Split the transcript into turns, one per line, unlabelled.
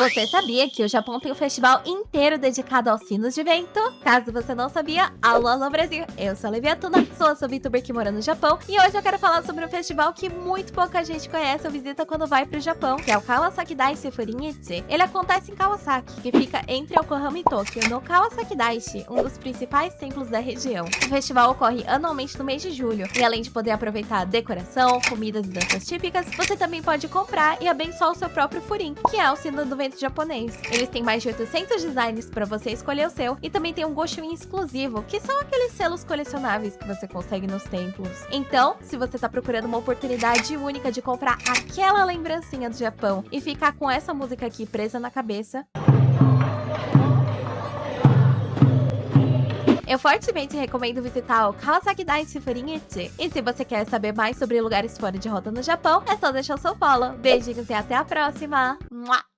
Você sabia que o Japão tem um festival inteiro dedicado aos sinos de vento? Caso você não sabia, alô, alô Brasil! Eu sou a Leviatuna, sou a sua VTuber que mora no Japão, e hoje eu quero falar sobre um festival que muito pouca gente conhece ou visita quando vai pro Japão, que é o Kawasaki Daishi Furinichi. Ele acontece em Kawasaki, que fica entre Yokohama e Tóquio, no Kawasaki Daishi, um dos principais templos da região. O festival ocorre anualmente no mês de julho, e além de poder aproveitar decoração, comidas e danças típicas, você também pode comprar e abençoar o seu próprio furin, que é o sino do vento japonês. Eles têm mais de 800 designs para você escolher o seu, e também tem um Goshuin exclusivo, que são aqueles selos colecionáveis que você consegue nos templos. Então, se você tá procurando uma oportunidade única de comprar aquela lembrancinha do Japão e ficar com essa música aqui presa na cabeça, eu fortemente recomendo visitar o Kawasaki Daishi Furinichi. E se você quer saber mais sobre lugares fora de rota no Japão, é só deixar o seu follow. Beijinhos e até a próxima! Mua!